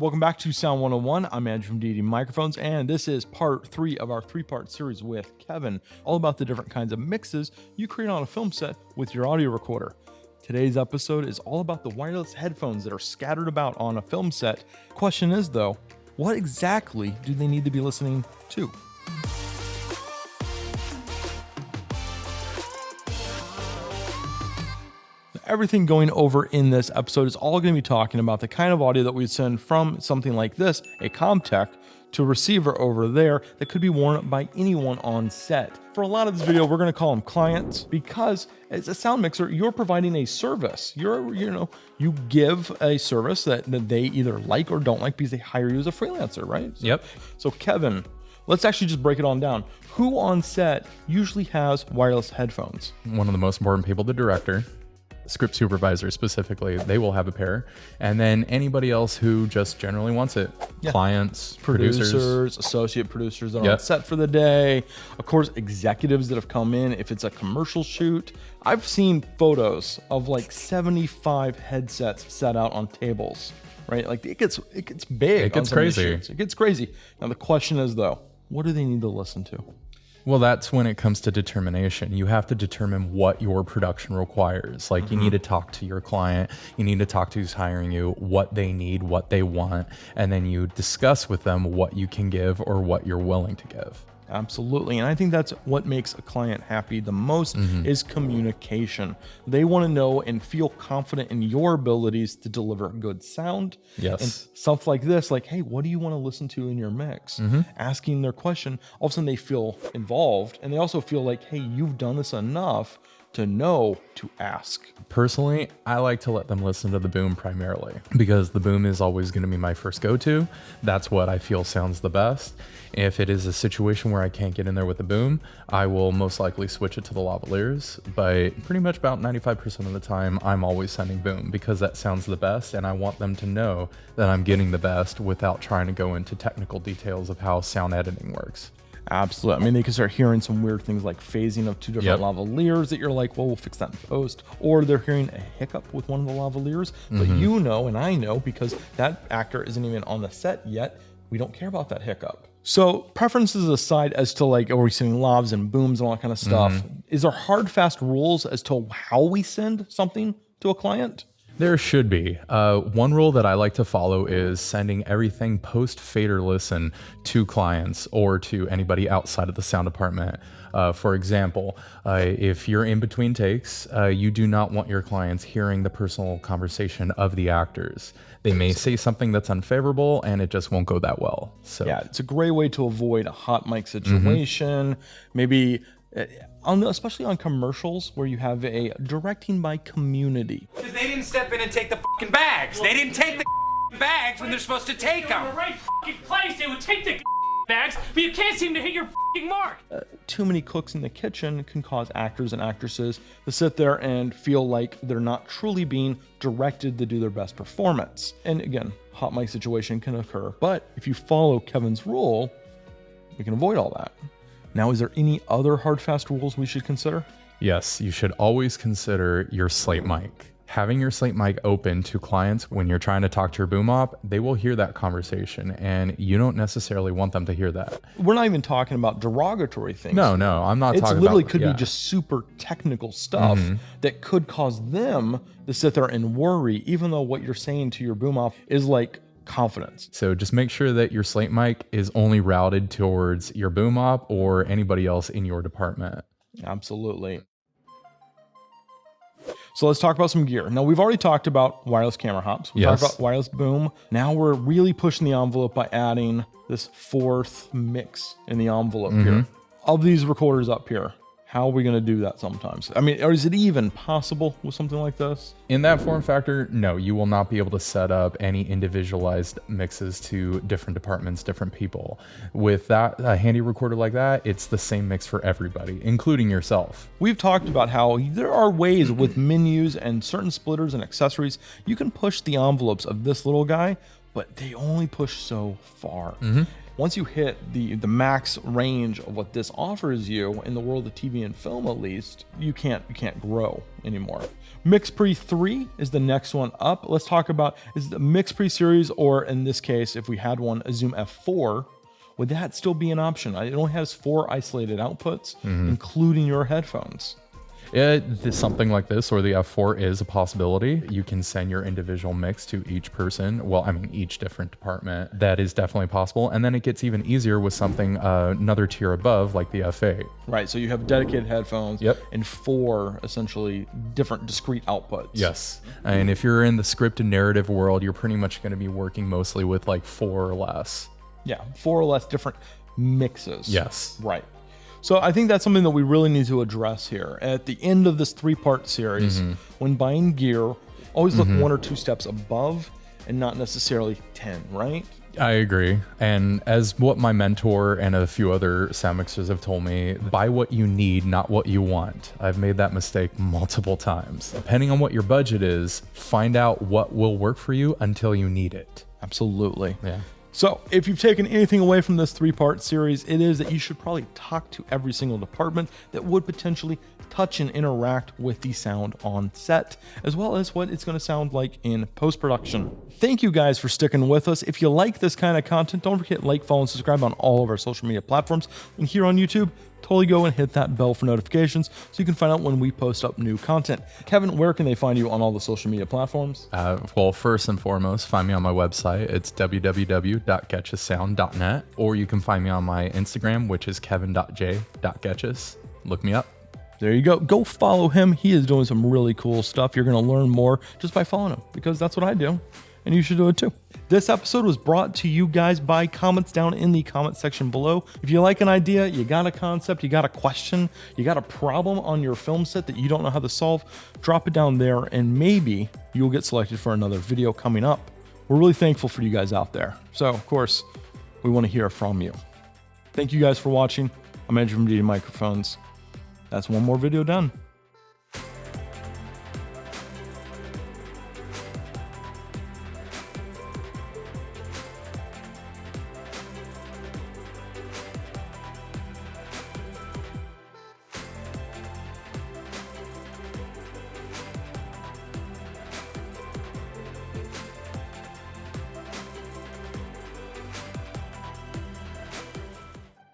Welcome back to Sound 101. I'm Andrew from DD Microphones, and this is part 3 of our 3-part series with Kevin, all about the different kinds of mixes you create on a film set with your audio recorder. Today's episode is all about the wireless headphones that are scattered about on a film set. Question is, though, what exactly do they need to be listening to? Everything going over in this episode is all going to be talking about the kind of audio that we send from something like this, a CommTech, to a receiver over there that could be worn by anyone on set. For a lot of this video, we're going to call them clients because as a sound mixer, you're providing a service. You give a service that they either like or don't like because they hire you as a freelancer, right? Yep. So Kevin, let's actually just break it on down. Who on set usually has wireless headphones? One of the most important people, the director, script supervisor specifically, they will have a pair. And then anybody else who just generally wants it. Yeah. Clients, producers, associate producers that are on set for the day. Of course, executives that have come in if it's a commercial shoot. I've seen photos of like 75 headsets set out on tables, right? Like it gets big. It gets crazy. It gets crazy. Now the question is though, what do they need to listen to? Well, that's when it comes to determination. You have to determine what your production requires. Like you need to talk to your client, you need to talk to who's hiring you, what they need, what they want, and then you discuss with them what you can give or what you're willing to give. Absolutely. And I think that's what makes a client happy the most is communication. They want to know and feel confident in your abilities to deliver good sound. Yes. And stuff like this, like, hey, what do you want to listen to in your mix? Asking their question, all of a sudden they feel involved and they also feel like, hey, you've done this enough to know to ask. Personally, I like to let them listen to the boom primarily because the boom is always going to be my first go-to. That's what I feel sounds the best. If it is a situation where I can't get in there with the boom, I will most likely switch it to the lavaliers, but pretty much about 95% of the time, I'm always sending boom because that sounds the best and I want them to know that I'm getting the best without trying to go into technical details of how sound editing works. Absolutely. I mean, they can start hearing some weird things like phasing of two different lavaliers that you're like, well, we'll fix that in post. Or they're hearing a hiccup with one of the lavaliers, but you know, and I know because that actor isn't even on the set yet, we don't care about that hiccup. So preferences aside as to like, are we sending lavs and booms and all that kind of stuff? Is there hard, fast rules as to how we send something to a client? There should be. One rule that I like to follow is sending everything post-fader listen to clients or to anybody outside of the sound department. For example, if you're in between takes, you do not want your clients hearing the personal conversation of the actors. They may say something that's unfavorable and it just won't go that well. So yeah, it's a great way to avoid a hot mic situation. Maybe especially on commercials where you have a directing by community. Because they didn't step in and take the fucking bags. They didn't take the bags when they're supposed to take them. In the right fucking place, they would take the bags, but you can't seem to hit your fucking mark. Too many cooks in the kitchen can cause actors and actresses to sit there and feel like they're not truly being directed to do their best performance. And again, hot mic situation can occur, but if you follow Kevin's rule, we can avoid all that. Now, is there any other hard, fast rules we should consider? Yes, you should always consider your slate mic. Having your slate mic open to clients when you're trying to talk to your boom op, they will hear that conversation and you don't necessarily want them to hear that. We're not even talking about derogatory things. No, I'm not talking about... It literally could be just super technical stuff that could cause them to sit there and worry, even though what you're saying to your boom op is like confidence. So just make sure that your slate mic is only routed towards your boom op or anybody else in your department. Absolutely. So let's talk about some gear. Now, we've already talked about wireless camera hops. We talked about wireless boom. Now we're really pushing the envelope by adding this fourth mix in the envelope here. Of these recorders up here, how are we going to do that sometimes? I mean, or is it even possible with something like this? In that form factor, no, you will not be able to set up any individualized mixes to different departments, different people. With that, a handy recorder like that, it's the same mix for everybody, including yourself. We've talked about how there are ways with menus and certain splitters and accessories, you can push the envelopes of this little guy but they only push so far. Once you hit the max range of what this offers you in the world of TV and film, at least, you can't grow anymore. MixPre 3 is the next one up. Let's talk about, is the MixPre series, or in this case, if we had one, a Zoom F4, would that still be an option? It only has 4 isolated outputs, including your headphones. Something like this, or the F4, is a possibility. You can send your individual mix to each person. Well, I mean, each different department. That is definitely possible. And then it gets even easier with something another tier above, like the F8. Right. So you have dedicated headphones. Yep. And 4 essentially different discrete outputs. Yes. And if you're in the scripted narrative world, you're pretty much going to be working mostly with like 4 or less. Yeah. 4 or less different mixes. Yes. Right. So I think that's something that we really need to address here. At the end of this 3-part series, when buying gear, always look 1 or 2 steps above and not necessarily 10, right? I agree. And as what my mentor and a few other sound mixers have told me, buy what you need, not what you want. I've made that mistake multiple times. Depending on what your budget is, find out what will work for you until you need it. Absolutely. Yeah. So if you've taken anything away from this 3-part series, it is that you should probably talk to every single department that would potentially touch and interact with the sound on set, as well as what it's going to sound like in post-production. Thank you guys for sticking with us. If you like this kind of content, don't forget to like, follow, and subscribe on all of our social media platforms. And here on YouTube, totally go and hit that bell for notifications so you can find out when we post up new content. Kevin, where can they find you on all the social media platforms? Well, first and foremost, find me on my website. It's www.getchessound.net, or you can find me on my Instagram, which is kevin.j.getches. Look me up. There you go. Go follow him. He is doing some really cool stuff. You're going to learn more just by following him, because that's what I do, and you should do it too. This episode was brought to you guys by comments down in the comment section below. If you like an idea, you got a concept, you got a question, you got a problem on your film set that you don't know how to solve, drop it down there and maybe you'll get selected for another video coming up. We're really thankful for you guys out there. So, of course, we want to hear from you. Thank you guys for watching. I'm Andrew from DD Microphones. That's one more video done.